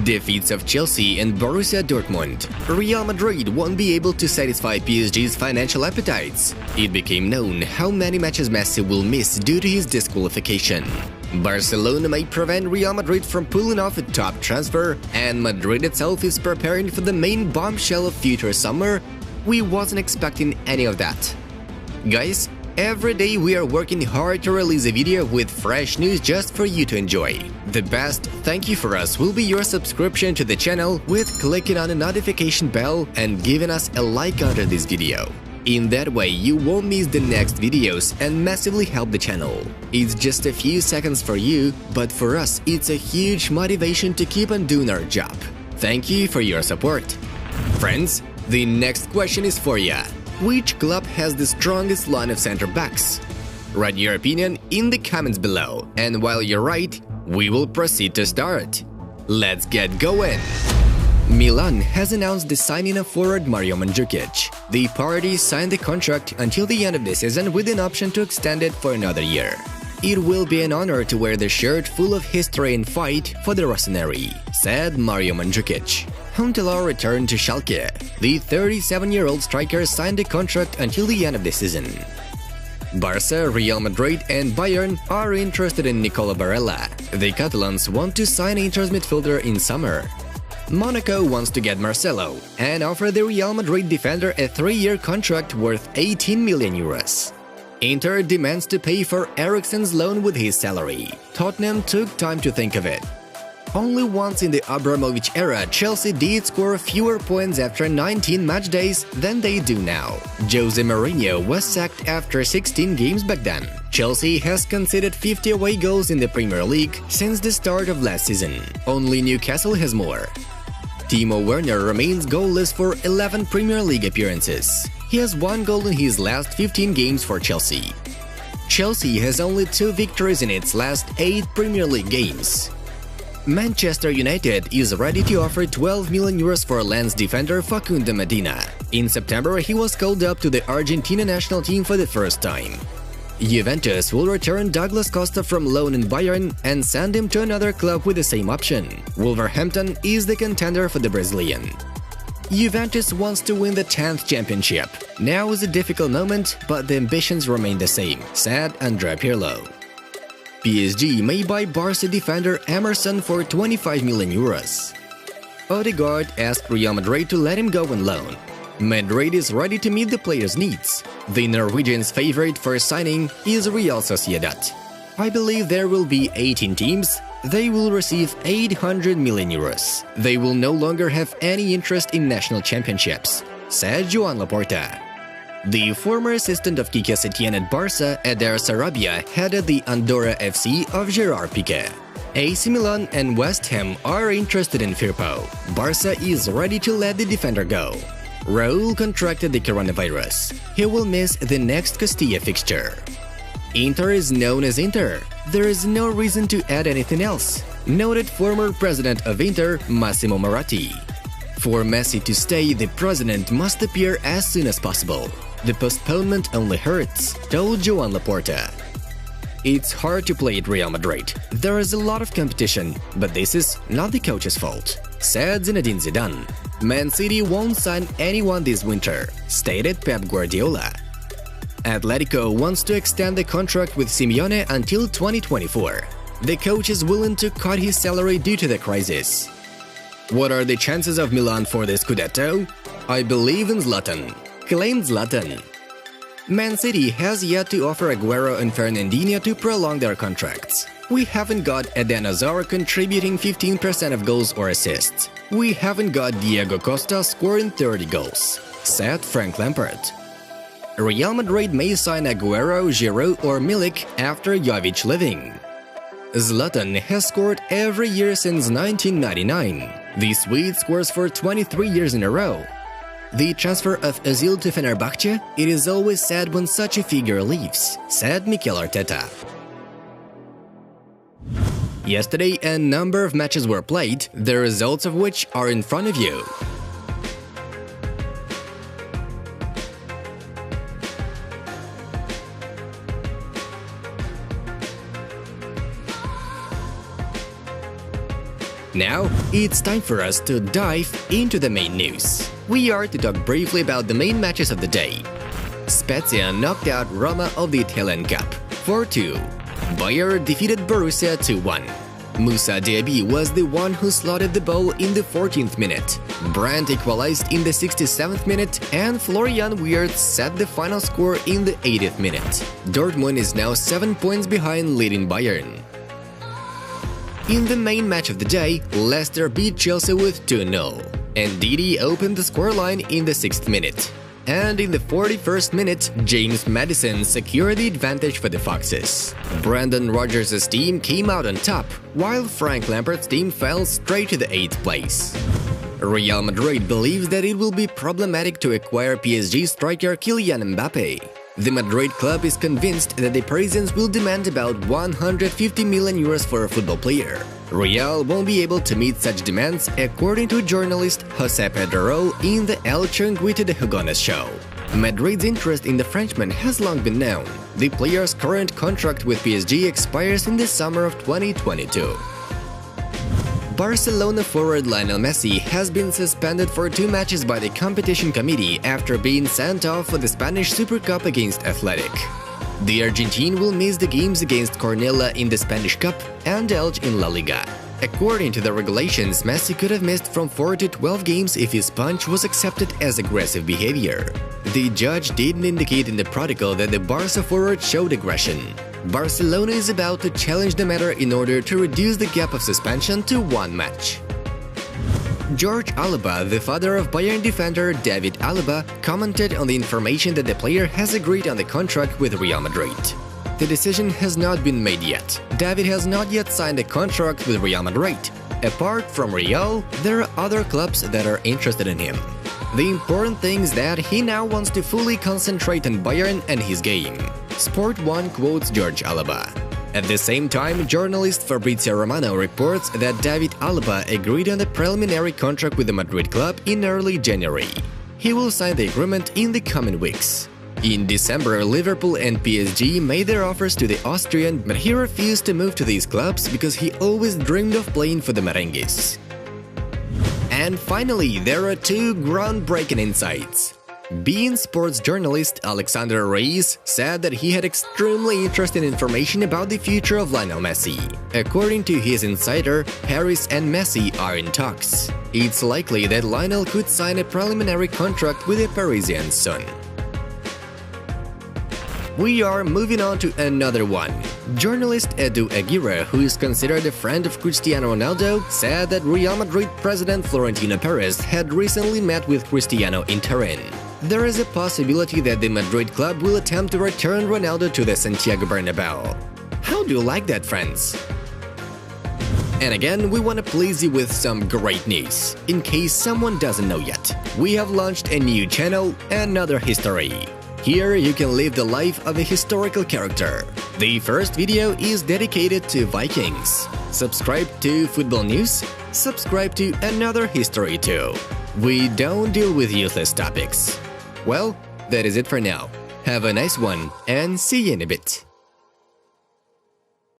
Defeats of Chelsea and Borussia Dortmund. Real Madrid won't be able to satisfy PSG's financial appetites. It became known how many matches Messi will miss due to his disqualification. Barcelona may prevent Real Madrid from pulling off a top transfer, and Madrid itself is preparing for the main bombshell of future summer. We wasn't expecting any of that. Guys, every day we are working hard to release a video with fresh news just for you to enjoy. The best thank you for us will be your subscription to the channel with clicking on the notification bell and giving us a like under this video. In that way, you won't miss the next videos and massively help the channel. It's just a few seconds for you, but for us, it's a huge motivation to keep on doing our job. Thank you for your support. Friends, the next question is for ya. Which club has the strongest line of center backs? Write your opinion in the comments below, and while you're right, we will proceed to start. Let's get going! Milan has announced the signing of forward Mario Mandzukic. The party signed the contract until the end of the season with an option to extend it for another year. It will be an honor to wear the shirt full of history and fight for the Rossoneri, said Mario Mandzukic. Until our return to Schalke, the 37-year-old striker signed a contract until the end of the season. Barca, Real Madrid and Bayern are interested in Nicola Barella. The Catalans want to sign Inter's midfielder in summer. Monaco wants to get Marcelo and offer the Real Madrid defender a 3-year contract worth 18 million euros. Inter demands to pay for Eriksen's loan with his salary. Tottenham took time to think of it. Only once in the Abramovich era, Chelsea did score fewer points after 19 match days than they do now. Jose Mourinho was sacked after 16 games back then. Chelsea has conceded 50 away goals in the Premier League since the start of last season. Only Newcastle has more. Timo Werner remains goalless for 11 Premier League appearances. He has 1 goal in his last 15 games for Chelsea. Chelsea has only 2 victories in its last 8 Premier League games. Manchester United is ready to offer 12 million euros for Lens defender Facundo Medina. In September, he was called up to the Argentina national team for the first time. Juventus will return Douglas Costa from loan in Bayern and send him to another club with the same option. Wolverhampton is the contender for the Brazilian. Juventus wants to win the 10th championship. Now is a difficult moment, but the ambitions remain the same, said Andrea Pirlo. PSG may buy Barca defender Emerson for 25 million euros. Odegaard asked Real Madrid to let him go on loan. Madrid is ready to meet the player's needs. The Norwegian's favorite for signing is Real Sociedad. I believe there will be 18 teams. They will receive 800 million euros. They will no longer have any interest in national championships, said Joan Laporta. The former assistant of Quique Setién at Barca, Eder Sarabia, headed the Andorra FC of Gerard Piqué. AC Milan and West Ham are interested in Firpo. Barca is ready to let the defender go. Raúl contracted the coronavirus. He will miss the next Castilla fixture. Inter is known as Inter. There is no reason to add anything else, noted former president of Inter, Massimo Moratti. For Messi to stay, the president must appear as soon as possible. The postponement only hurts, told Joan Laporta. It's hard to play at Real Madrid. There is a lot of competition, but this is not the coach's fault, said Zinedine Zidane. Man City won't sign anyone this winter, stated Pep Guardiola. Atletico wants to extend the contract with Simeone until 2024. The coach is willing to cut his salary due to the crisis. What are the chances of Milan for the Scudetto? I believe in Zlatan, claimed Zlatan. Man City has yet to offer Aguero and Fernandinho to prolong their contracts. We haven't got Eden Hazard contributing 15% of goals or assists. We haven't got Diego Costa scoring 30 goals, said Frank Lampard. Real Madrid may sign Aguero, Giroud or Milik after Jovic leaving. Zlatan has scored every year since 1999. The Swede scores for 23 years in a row. The transfer of Özil to Fenerbahce, it is always sad when such a figure leaves, said Mikel Arteta. Yesterday, a number of matches were played, the results of which are in front of you. Now, it's time for us to dive into the main news. We are to talk briefly about the main matches of the day. Spezia knocked out Roma of the Italian Cup 4-2. Bayern defeated Borussia 2-1. Moussa Diaby was the one who slotted the ball in the 14th minute. Brandt equalized in the 67th minute, and Florian Wirtz set the final score in the 80th minute. Dortmund is now 7 points behind leading Bayern. In the main match of the day, Leicester beat Chelsea with 2-0. Ndidi opened the scoreline in the 6th minute. And in the 41st minute, James Maddison secured the advantage for the Foxes. Brendan Rodgers' team came out on top, while Frank Lampard's team fell straight to the 8th place. Real Madrid believes that it will be problematic to acquire PSG striker Kylian Mbappe. The Madrid club is convinced that the Parisians will demand about 150 million euros for a football player. Real won't be able to meet such demands, according to journalist José Pedrerol in the El Chiringuito de Jugones show. Madrid's interest in the Frenchman has long been known. The player's current contract with PSG expires in the summer of 2022. Barcelona forward Lionel Messi has been suspended for 2 matches by the competition committee after being sent off for the Spanish Super Cup against Athletic. The Argentine will miss the games against Cornellà in the Spanish Cup and Elche in La Liga. According to the regulations, Messi could have missed from 4 to 12 games if his punch was accepted as aggressive behavior. The judge didn't indicate in the protocol that the Barca forward showed aggression. Barcelona is about to challenge the matter in order to reduce the gap of suspension to 1 match. George Alaba, the father of Bayern defender David Alaba, commented on the information that the player has agreed on the contract with Real Madrid. The decision has not been made yet. David has not yet signed a contract with Real Madrid. Apart from Real, there are other clubs that are interested in him. The important thing is that he now wants to fully concentrate on Bayern and his game. Sport 1 quotes George Alaba. At the same time, journalist Fabrizio Romano reports that David Alaba agreed on the preliminary contract with the Madrid club in early January. He will sign the agreement in the coming weeks. In December, Liverpool and PSG made their offers to the Austrian, but he refused to move to these clubs because he always dreamed of playing for the Merengues. And finally, there are 2 groundbreaking insights. beIN Sports journalist Alexander Reyes said that he had extremely interesting information about the future of Lionel Messi. According to his insider, Paris and Messi are in talks. It's likely that Lionel could sign a preliminary contract with the Parisians soon. We are moving on to another one. Journalist Edu Aguirre, who is considered a friend of Cristiano Ronaldo, said that Real Madrid president Florentino Perez had recently met with Cristiano in Turin. There is a possibility that the Madrid club will attempt to return Ronaldo to the Santiago Bernabeu. How do you like that, friends? And again, we want to please you with some great news. In case someone doesn't know yet, we have launched a new channel, Another History. Here you can live the life of a historical character. The first video is dedicated to Vikings. Subscribe to Football News. Subscribe to Another History too. We don't deal with useless topics. Well, that is it for now. Have a nice one and see you in a bit.